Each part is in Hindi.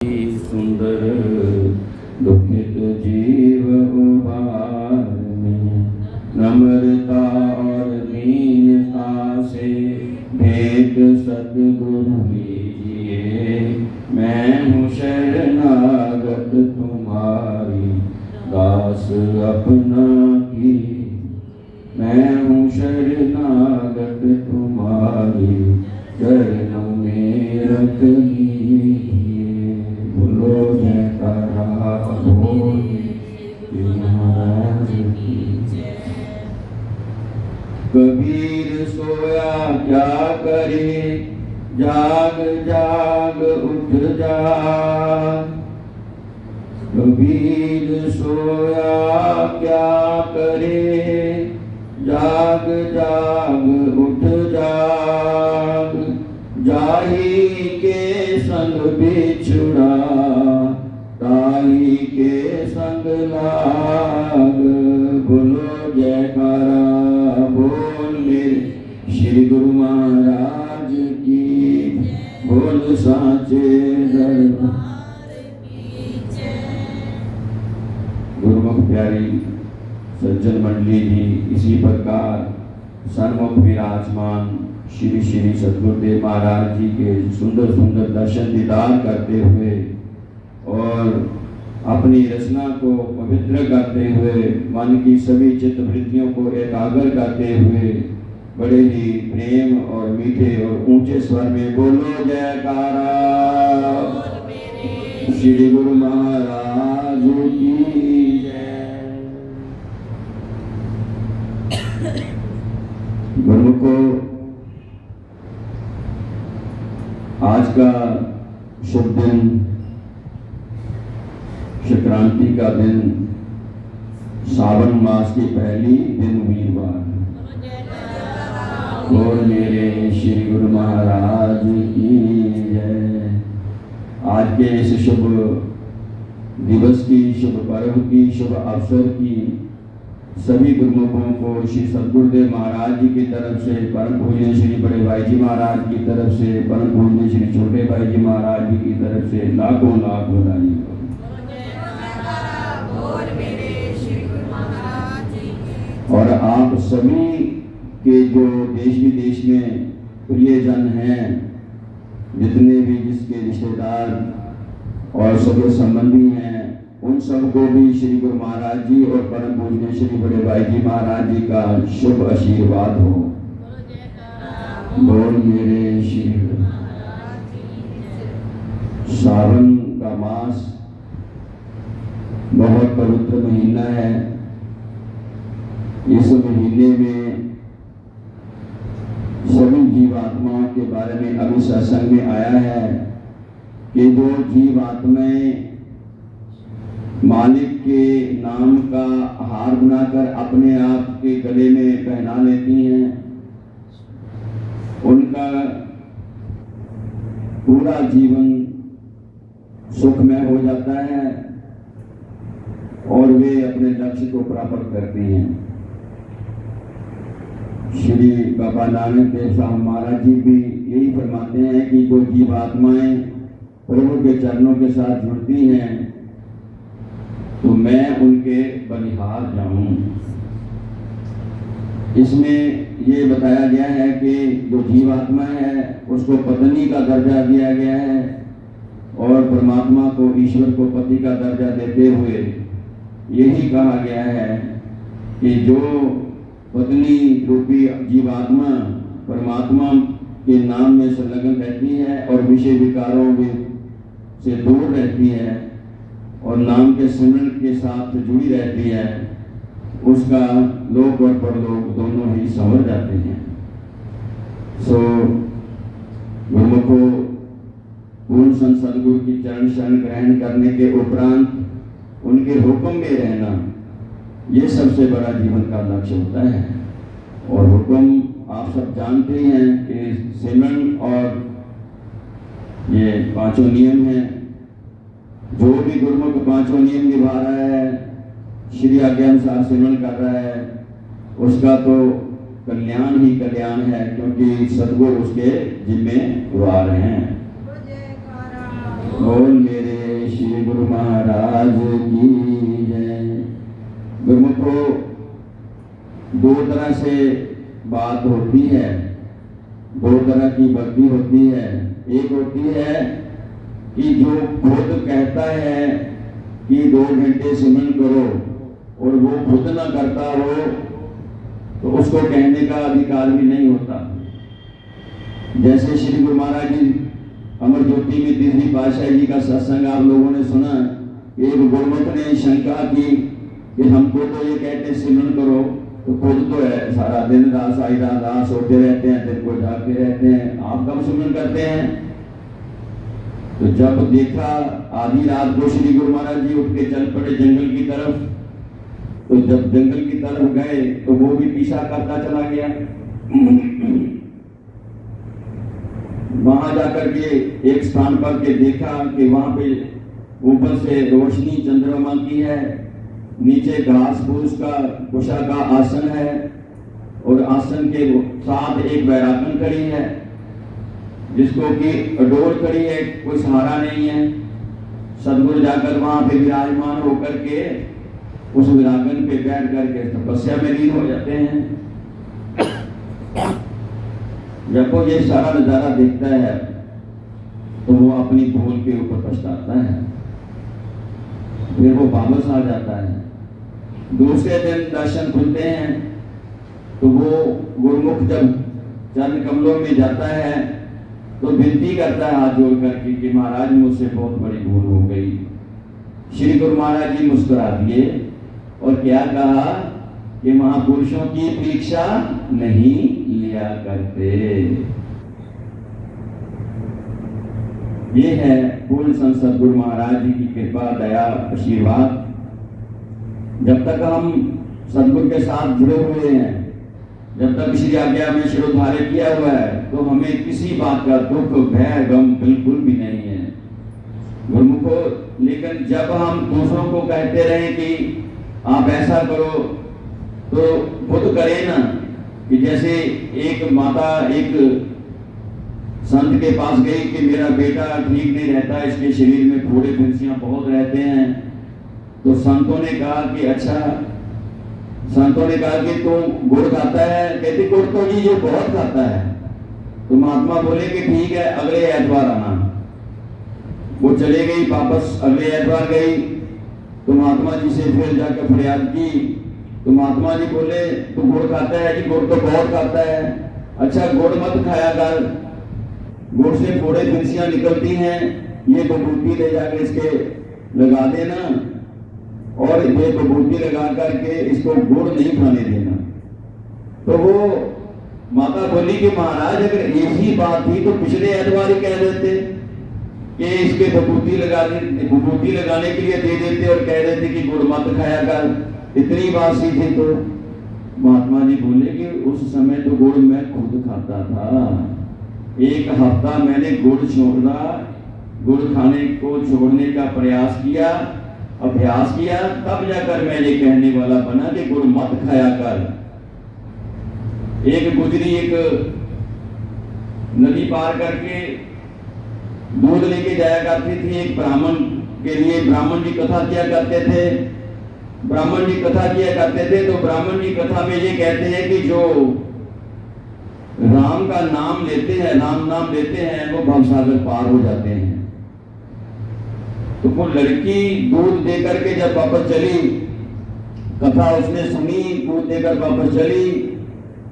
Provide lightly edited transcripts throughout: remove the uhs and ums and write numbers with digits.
सुंदर दुखित जीव उबारने, नम्रता और दीनता से भेंट सद्गुरु लीजिए। मैं हूँ शरणागत तुम्हारी, दास अपना की। मैं हूँ शरणागत तुम्हारी, चरणों में रख लीजिए। बोलो जयकारा बोले महाराज की जय। कबीर सोया क्या करे, जाग जाग उठ जाग। कबीर सोया क्या करे, जाग जाग उठ जाग। जाही के संग बिछुड़ा, ताही के संग लाग। बोलो जयकारा बोल मेरे श्री गुरु महाराज की, बोल साचे दरबार की जय। गुरुमुख प्यारी सज्जन मंडली जी, इसी प्रकार सन्मुख विराजमान श्री श्री सद्गुरुदेव महाराज जी के सुंदर सुंदर दर्शन दीदार करते हुए और अपनी रचना को पवित्र करते हुए, मन की सभी चित्त वृत्तियों को एकाग्र करते हुए बड़े ही प्रेम और मीठे और ऊंचे स्वर में बोलो जयकारा श्री गुरु महाराज की जय। गुरुमुखो, आज का शुभ दिन, संक्रांति का दिन, सावन मास की पहली दिन वीरवार। और मेरे श्री गुरु महाराज की जय। आज के इस शुभ दिवस की, शुभ पर्व की, शुभ अवसर की सभी गुरुमुखों को श्री सद्गुरुदेव महाराज जी की तरफ से, परम पूज्य श्री बड़े भाई जी महाराज की तरफ से, परम पूज्य श्री छोटे भाई जी महाराज जी की तरफ से लाखों लाख बधाई। और आप सभी के जो देश विदेश में प्रियजन हैं, जितने भी जिसके रिश्तेदार और सगे संबंधी हैं, उन सबको भी श्री गुरु महाराज जी और परम पूज्य श्री बड़े भाई जी महाराज जी का शुभ आशीर्वाद हो। बोल मेरे श्री। सावन का मास बहुत पवित्र महीना है। इस महीने में सभी जीवात्माओं के बारे में अभी सत्संग में आया है कि जो जीवात्माएं मालिक के नाम का हार बनाकर अपने आप के गले में पहना लेती हैं, उनका पूरा जीवन सुखमय हो जाता है और वे अपने लक्ष्य को प्राप्त करते हैं। श्री बाबा नानक देव साहब महाराज जी भी यही फरमाते हैं कि जो जीवात्माएं प्रभु के चरणों के साथ जुड़ती हैं तो मैं उनके बलिहार जाऊं। इसमें ये बताया गया है कि जो जीवात्मा है उसको पत्नी का दर्जा दिया गया है और परमात्मा को, ईश्वर को पति का दर्जा देते हुए यही कहा गया है कि जो पत्नी रूपी जीवात्मा परमात्मा के नाम में संलग्न रहती है और विषय विकारों से दूर रहती है और नाम के सिमरन के साथ जुड़ी रहती है, उसका लोक और परलोक दोनों ही संवर जाते हैं। सो गुरुमुखो, पूर्ण संत सद्गुरु की चरण शरण ग्रहण करने के उपरांत उनके हुक्म में रहना, ये सबसे बड़ा जीवन का लक्ष्य होता है। और हुक्म आप सब जानते हैं कि सिमरन और ये पांचों नियम हैं। जो भी गुरुमुख पांचों नियम निभा रहा है, श्री आज्ञा अनुसार सिमरन कर रहा है, उसका तो कल्याण ही कल्याण है, क्योंकि सद्गुरु उसके जिम्मेवार हैं। बोल मेरे श्री गुरु महाराज की जय। गुरुमुखो, दो तरह से बात होती है, दो तरह की भक्ति होती है। एक होती है कि जो खुद कहता है कि 2 घंटे सिमरन करो और वो खुद ना करता हो तो उसको कहने का अधिकार भी नहीं होता। जैसे श्री गुरु महाराज जी अमर ज्योति में तीसरी पातशाही जी का सत्संग आप लोगों ने सुना। एक गुरुमुख ने शंका की कि हमको तो ये कहते सिमरन करो, तो खुद तो है सारा दिन रात सारी रात सोते रहते हैं, दिन को जागते रहते हैं, आप कब सिमरन करते हैं? तो जब देखा आधी रात को श्री गुरु महाराज जी उठ के चल पड़े जंगल की तरफ, तो जब जंगल की तरफ गए तो वो भी पीछा करता चला गया। वहां जाकर के एक स्थान पर के देखा कि वहां पे ऊपर से रोशनी चंद्रमा की है, नीचे घास फूस का कुशा का आसन है और आसन के साथ एक बैरागन खड़ी है जिसको कि अडोर खड़ी है, कोई सहारा नहीं है। सदगुरु जाकर वहां पे विराजमान होकर के उस विरागन पे बैठ करके तपस्या में लीन हो जाते हैं। जब वो ये सारा नजारा देखता है तो वो अपनी भूल के ऊपर पछताता है, फिर वो वापस आ जाता है। दूसरे दिन दर्शन खुलते हैं तो वो गुरुमुख जब चरण कमलों में जाता है तो विनती करता है हाथ जोड़ करके कि महाराज मुझसे बहुत बड़ी भूल हो गई। श्री गुरु महाराज जी मुस्कुरा दिए और क्या कहा कि महापुरुषों की परीक्षा नहीं लिया करते। ये है पूर्ण संत गुरु महाराज जी की कृपा, दया, आशीर्वाद। जब तक हम सदगुरु के साथ जुड़े हुए हैं, जब तक श्री आज्ञा में शिरोधार्य किया हुआ है, तो हमें किसी बात का दुख भय गम बिल्कुल भी नहीं है गुरुमुखो। लेकिन जब हम दूसरों को कहते रहे कि आप ऐसा करो तो खुद करें ना। कि जैसे एक माता एक संत के पास गई कि मेरा बेटा ठीक नहीं रहता, इसके शरीर में फोड़े फुंसियां बहुत रहते हैं। तो संतों ने कहा कि अच्छा, संतों ने कहा कि तू गुड़ खाता है? कहती गुड़ तो जी ये बहुत खाता है। तो महात्मा बोले कि ठीक है, अगले एतवार आना। वो चले गई, वापस अगले एतवार गई तो महात्मा जी से फिर जाकर फरियाद की। तो महात्मा जी बोले तू गुड़ खाता है? जी गुड़ तो बहुत खाता है। अच्छा गुड़ मत खाया कर, गुड़ से फोड़े फुंसियां निकलती हैं, ये विभूति ले जाकर इसके लगा देना और ये विभूति लगा करके इसको गुड़ नहीं खाने देना। तो वो माता बोली कि महाराज अगर ऐसी बात थी तो पिछले एतवार ही कह देते कि इसके विभूति लगाने के लिए दे देते और कह देते कि गुड़ मत खाया कर, इतनी बात सी थी। तो महात्मा जी बोले कि उस समय तो गुड़ मैं खुद खाता था, 1 हफ्ता मैंने गुड़ छोड़ा, गुड़ खाने को छोड़ने का प्रयास किया, अभ्यास किया, तब जाकर मैं ये कहने वाला बना कि गुड़ मत खाया कर। एक गुजरी एक नदी पार करके दूध लेके जाया करती थी एक ब्राह्मण के लिए। ब्राह्मण जी कथा किया करते थे, ब्राह्मण जी कथा किया करते थे। तो ब्राह्मण जी कथा में ये कहते हैं कि जो राम का नाम लेते हैं, राम नाम लेते हैं, वो भवसागर पार हो जाते हैं। तो वो लड़की दूध देकर के जब वापस चली, कथा उसने सुनी, दूध देकर वापस चली,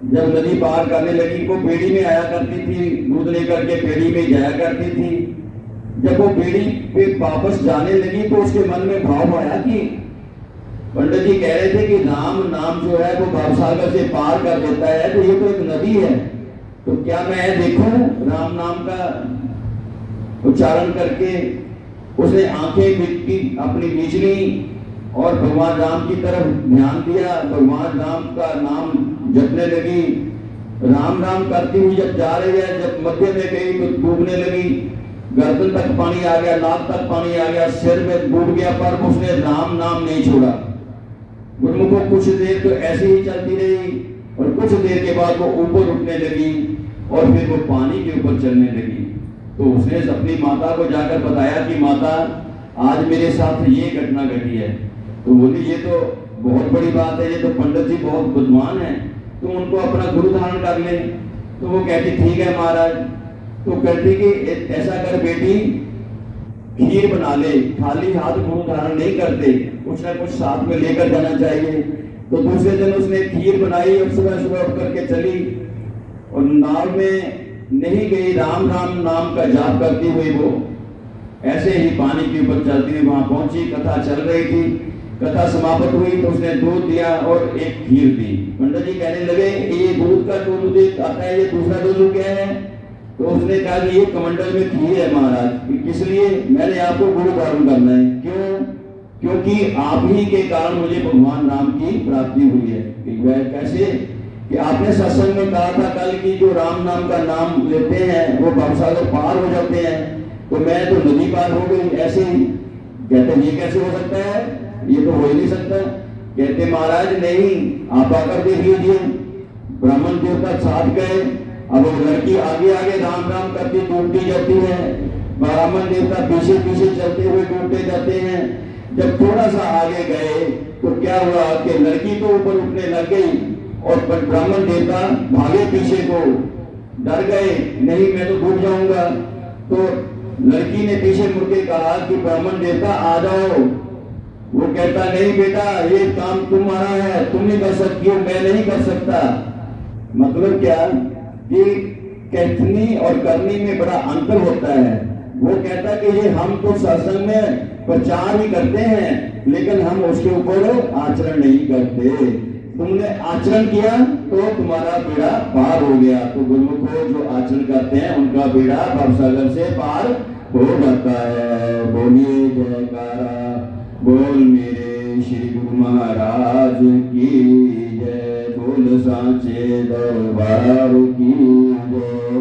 जब नदी पार करने लगी वो बेड़ी में आया करती थी, दूध लेकर के बेड़ी में जाया करती थी। जब वो बेड़ी पे वापस जाने लगी तो उसके मन में भाव आया कि पंडित जी कह रहे थे कि राम नाम जो है वो भवसागर से पार कर देता है, तो ये तो एक नदी है, तो क्या मैं देखूं राम नाम का उच्चारण करके। उसने आंखें मिट्टी अपनी बिजली और भगवान राम की तरफ ध्यान दिया, भगवान राम का नाम जपने लगी। राम राम करती हुई जब जा रही है, जब मध्य में गई तो डूबने लगी, गर्दन तक पानी आ गया, नाक तक पानी आ गया, सिर में डूब गया, पर उसने राम नाम नहीं छोड़ा। गुरुमुखों कुछ देर तो ऐसे ही चलती रही और कुछ देर के बाद वो ऊपर उठने लगी और फिर वो पानी के ऊपर चलने लगी। तो उसने अपनी माता को जाकर बताया कि माता आज मेरे साथ ये घटना घटी है। तो बोली ये तो बहुत बड़ी बात है, ये तो पंडित जी बहुत बुद्धिमान है, तुम उनको अपना गुरु धारण कर ले। तो वो कहती ठीक है महाराज। तो कहती कि ऐसा कर बेटी, खीर बना ले, खाली हाथ गुरु धारण नहीं करते, कुछ ना कुछ साथ में लेकर जाना चाहिए। तो दूसरे दिन उसने खीर बनाई और सुबह सुबह उठ करके चली और नाव में नहीं गई, राम राम नाम का जाप करती हुई वो ऐसे ही पानी के ऊपर चलती हुई वहां पहुंची। कथा चल रही थी, कथा समाप्त हुई तो उसने दूध दिया और एक खीर दी। पंडित जी कहने लगे ये दूध का जो दूध आता है, ये दूसरा दूध क्या है? तो उसने कहा कि ये कमंडल में खीर है महाराज। किस लिए? मैंने आपको गुरु धारण करना है। क्यों? क्योंकि आप ही के कारण मुझे भगवान राम की प्राप्ति हुई है। कि वह कैसे? कि आपने सत्संग में कहा था कल की जो राम नाम का नाम लेते हैं वो भवसागर पार हो जाते हैं, तो मैं तो नदी पार हो गई ऐसे ही। कहते ये कैसे हो सकता है? ये तो हो ही नहीं सकता। कहते महाराज नहीं, आप आकर देख लीजिए। ब्राह्मण देवता साथ गए, अब वो लड़की आगे आगे राम राम करती डूबती जाती है, ब्राह्मण देवता पीछे पीछे चलते हुए डूबते जाते हैं। जब थोड़ा सा आगे गए तो क्या हुआ कि लड़की तो ऊपर उठने लग गई और ब्राह्मण देवता भागे पीछे को, डर गए, नहीं मैं तो डूब जाऊंगा। तो लड़की ने पीछे मुड़ के कहा कि ब्राह्मण देवता आ जाओ। वो कहता नहीं बेटा, ये काम तुम्हारा है, तुम नहीं कर सकती हो, मैं नहीं कर सकता। मतलब क्या कि कहनी और करनी में बड़ा अंतर होता है। वो कहता कि ये हम तो सत्संग में प्रचार ही करते हैं लेकिन हम उसके ऊपर आचरण नहीं करते। तुमने आचरण किया तो तुम्हारा बेड़ा पार हो गया। तो गुरुमुखों जो आचरण करते हैं उनका बेड़ा भवसागर से पार हो जाता है। बोलिए जयकारा बोल मेरे श्री गुरु महाराज की जय, बोल सांचे दरबार की जय।